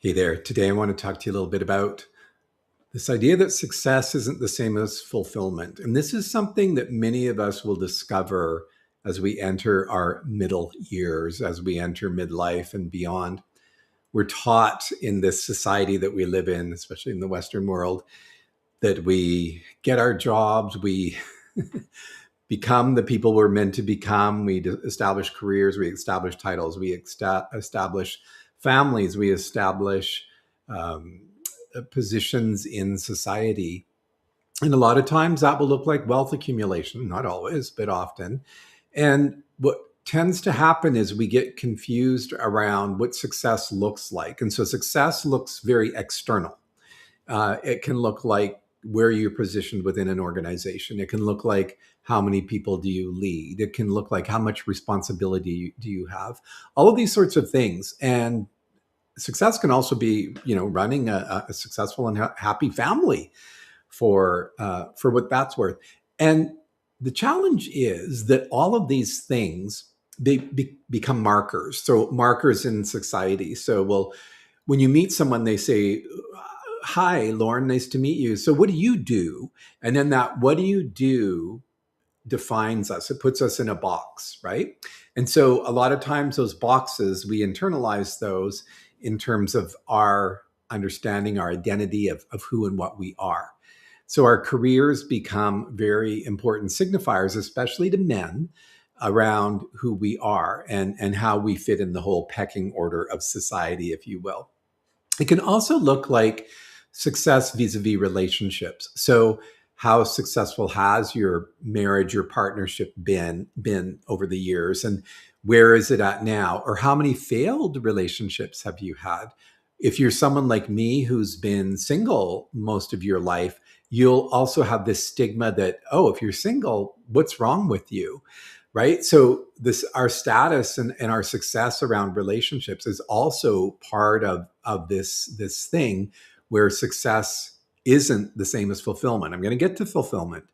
Hey there. Today I want to talk to you a little bit about this idea that success isn't the same as fulfillment. And this is something that many of us will discover as we enter our middle years, as we enter midlife and beyond. We're taught in this society that we live in, especially in the Western world, that we get our jobs, we become the people we're meant to become, we establish careers, we establish titles, we establish families, we establish um, positions in society. And a lot of times that will look like wealth accumulation, not always, but often. And what tends to happen is we get confused around what success looks like. And so success looks very external. It can look like where you're positioned within an organization. It can look like how many people do you lead. It can look like how much responsibility do you have. All of these sorts of things. And success can also be, running a successful and happy family for what that's worth. And the challenge is that all of these things they become markers. So markers in society. So, well, when you meet someone, they say, "Hi, Lauren, nice to meet you. So, what do you do?" And then that "what do you do" defines us. It puts us in a box, right? And so a lot of times those boxes, we internalize those in terms of our understanding, our identity of who and what we are. So our careers become very important signifiers, especially to men, around who we are and how we fit in the whole pecking order of society, if you will. It can also look like success vis-a-vis relationships. So how successful has your marriage, your partnership been over the years, and where is it at now? Or how many failed relationships have you had? If you're someone like me who's been single most of your life, you'll also have this stigma that, oh, if you're single, what's wrong with you? Right? So this our status and our success around relationships is also part of this thing where success isn't the same as fulfillment. I'm going to get to fulfillment.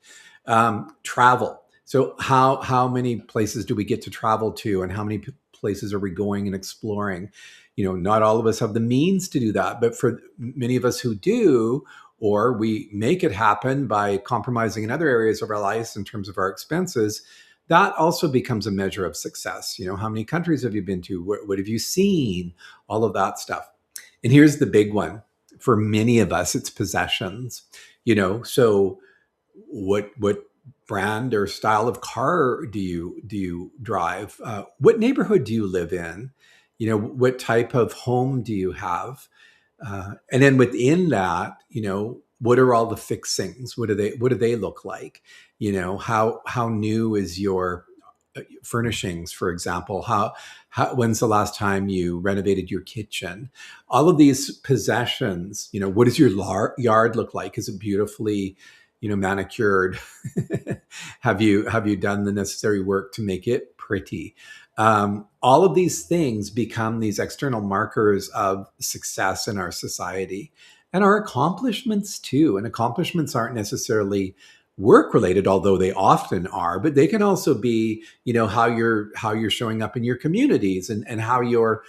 Travel. So how many places do we get to travel to, and how many places are we going and exploring? Not all of us have the means to do that, but for many of us who do, or we make it happen by compromising in other areas of our lives in terms of our expenses, that also becomes a measure of success. How many countries have you been to? What have you seen? All of that stuff. And here's the big one. For many of us, it's possessions. So what brand or style of car do you drive? What neighborhood do you live in? What type of home do you have? And then within that, what are all the fixings? What do they look like? How new is your furnishings, for example? When's the last time you renovated your kitchen? All of these possessions, what does your yard look like? Is it beautifully, manicured? Have you done the necessary work to make it pretty? All of these things become these external markers of success in our society, and our accomplishments too. And accomplishments aren't necessarily work related, although they often are, but they can also be, how you're showing up in your communities, and how you're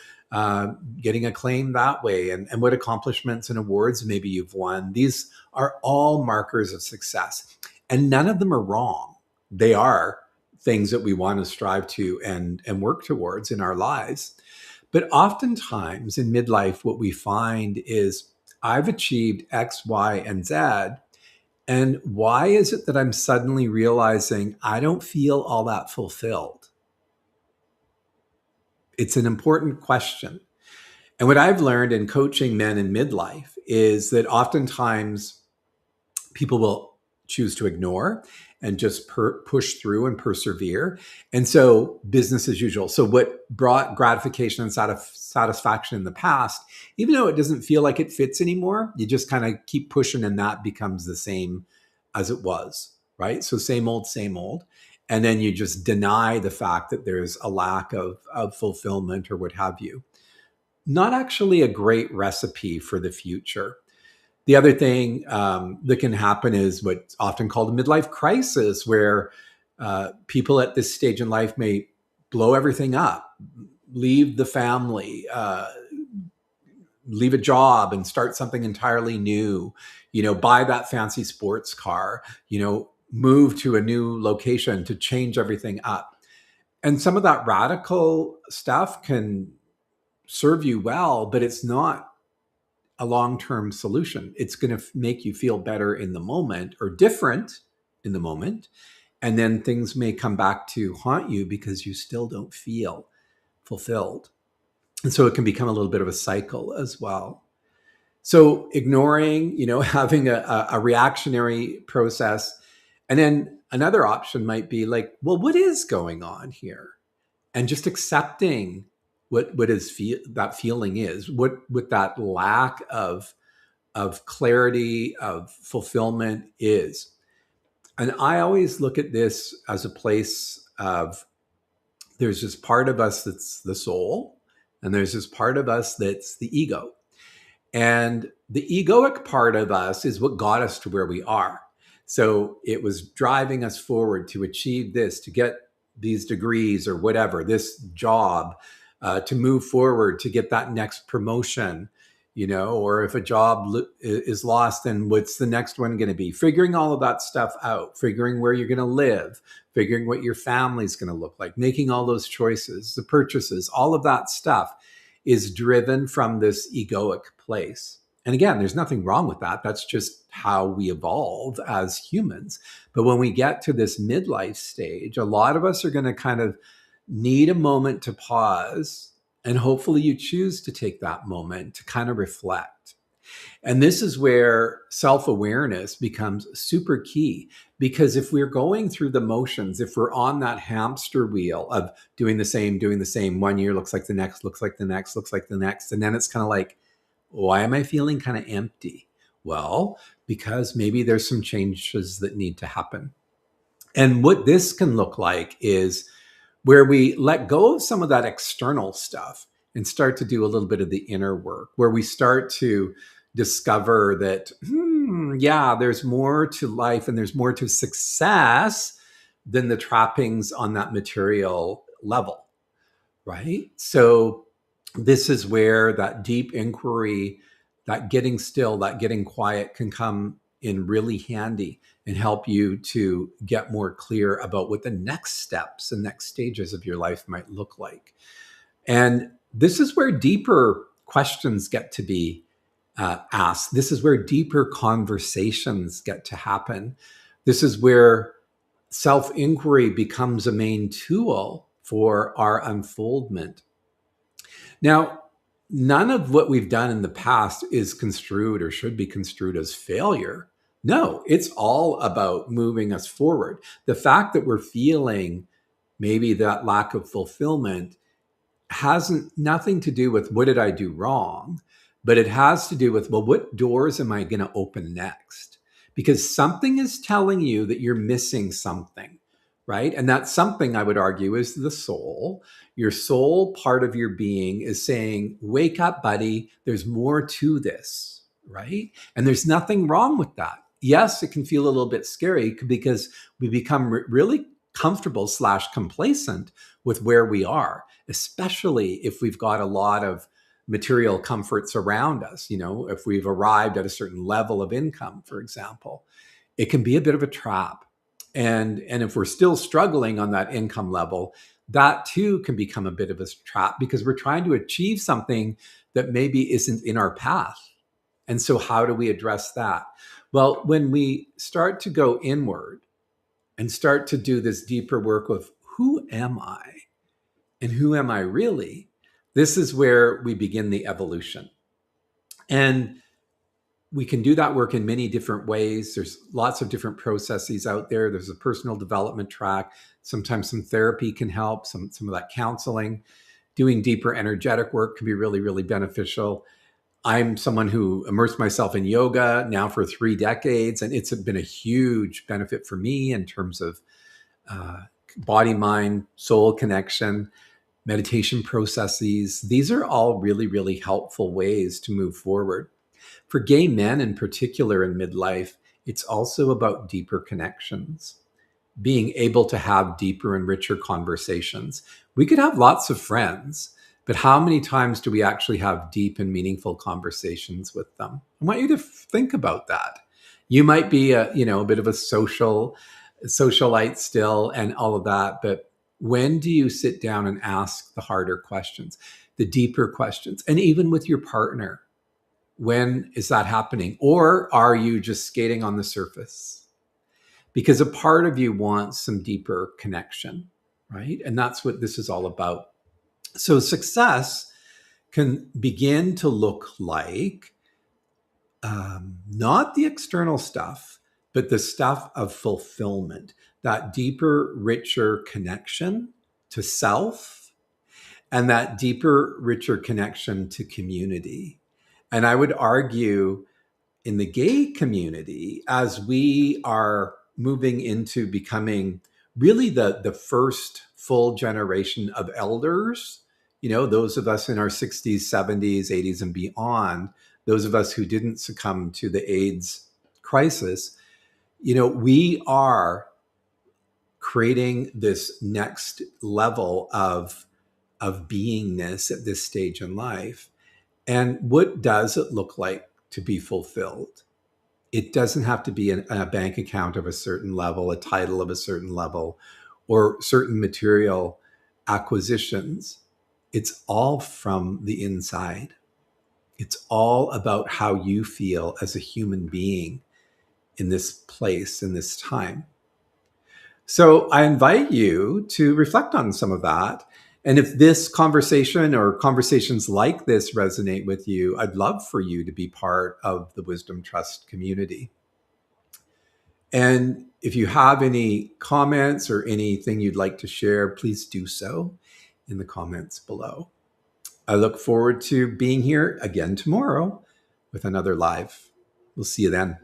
getting acclaim that way, and what accomplishments and awards maybe you've won. These are all markers of success, and none of them are wrong. They are things that we want to strive to and work towards in our lives. But oftentimes in midlife, what we find is I've achieved X, Y, and Z. And why is it that I'm suddenly realizing I don't feel all that fulfilled? It's an important question. And what I've learned in coaching men in midlife is that oftentimes people will choose to ignore and just push through and persevere. And so business as usual. So what brought gratification and satisfaction in the past, even though it doesn't feel like it fits anymore, you just kind of keep pushing, and that becomes the same as it was, right? So same old, same old. And then you just deny the fact that there's a lack of fulfillment or what have you. Not actually a great recipe for the future. The other thing that can happen is what's often called a midlife crisis, where people at this stage in life may blow everything up, leave the family, leave a job and start something entirely new, buy that fancy sports car, move to a new location to change everything up. And some of that radical stuff can serve you well, but it's not a long-term solution. It's going to make you feel better in the moment or different in the moment. And then things may come back to haunt you because you still don't feel fulfilled. And so it can become a little bit of a cycle as well. So ignoring, having a reactionary process. And then another option might be like, well, what is going on here? And just accepting what is that feeling is, what that lack of clarity, of fulfillment is. And I always look at this as a place of, there's this part of us that's the soul, and there's this part of us that's the ego. And the egoic part of us is what got us to where we are. So it was driving us forward to achieve this, to get these degrees or whatever, this job, to move forward, to get that next promotion, or if a job is lost, then what's the next one going to be? Figuring all of that stuff out, figuring where you're going to live, figuring what your family's going to look like, making all those choices, the purchases, all of that stuff is driven from this egoic place. And again, there's nothing wrong with that. That's just how we evolve as humans. But when we get to this midlife stage, a lot of us are going to kind of need a moment to pause. And hopefully you choose to take that moment to kind of reflect. And this is where self-awareness becomes super key, because if we're going through the motions, if we're on that hamster wheel of doing the same, 1 year looks like the next, looks like the next, looks like the next, and then it's kind of like, why am I feeling kind of empty? Well, because maybe there's some changes that need to happen. And what this can look like is where we let go of some of that external stuff and start to do a little bit of the inner work, where we start to discover that, there's more to life and there's more to success than the trappings on that material level, right? So this is where that deep inquiry, that getting still, that getting quiet can come in really handy and help you to get more clear about what the next steps and next stages of your life might look like. And this is where deeper questions get to be asked. This is where deeper conversations get to happen. This is where self-inquiry becomes a main tool for our unfoldment. Now, none of what we've done in the past is construed or should be construed as failure. No, it's all about moving us forward. The fact that we're feeling maybe that lack of fulfillment has nothing to do with what did I do wrong, but it has to do with, well, what doors am I going to open next? Because something is telling you that you're missing something, right? And that something, I would argue, is the soul. Your soul part of your being is saying, wake up, buddy. There's more to this, right? And there's nothing wrong with that. Yes, it can feel a little bit scary because we become really comfortable / complacent with where we are, especially if we've got a lot of material comforts around us. If we've arrived at a certain level of income, for example, it can be a bit of a trap. And if we're still struggling on that income level, that too can become a bit of a trap because we're trying to achieve something that maybe isn't in our path. And so how do we address that? Well, when we start to go inward and start to do this deeper work of who am I and who am I really, this is where we begin the evolution. And we can do that work in many different ways. There's lots of different processes out there. There's a personal development track. Sometimes some therapy can help, some of that counseling. Doing deeper energetic work can be really, really beneficial. I'm someone who immersed myself in yoga now for 3 decades, and it's been a huge benefit for me in terms of body, mind, soul connection, meditation processes. These are all really, really helpful ways to move forward. For gay men in particular in midlife, it's also about deeper connections, being able to have deeper and richer conversations. We could have lots of friends, But how many times do we actually have deep and meaningful conversations with them? I want you to think about that. You might be a bit of a socialite still and all of that, but when do you sit down and ask the harder questions, the deeper questions? And even with your partner, when is that happening? Or are you just skating on the surface? Because a part of you wants some deeper connection, right? And that's what this is all about. So success can begin to look like not the external stuff, but the stuff of fulfillment, that deeper, richer connection to self, and that deeper, richer connection to community. And I would argue in the gay community, as we are moving into becoming really the first full generation of elders, those of us in our 60s, 70s, 80s, and beyond, those of us who didn't succumb to the AIDS crisis, we are creating this next level of beingness at this stage in life. And what does it look like to be fulfilled? It doesn't have to be a bank account of a certain level, a title of a certain level, or certain material acquisitions. It's all from the inside. It's all about how you feel as a human being in this place, in this time. So I invite you to reflect on some of that. And if this conversation or conversations like this resonate with you, I'd love for you to be part of the Wisdom Trust community. And if you have any comments or anything you'd like to share, please do so in the comments below. I look forward to being here again tomorrow with another live. We'll see you then.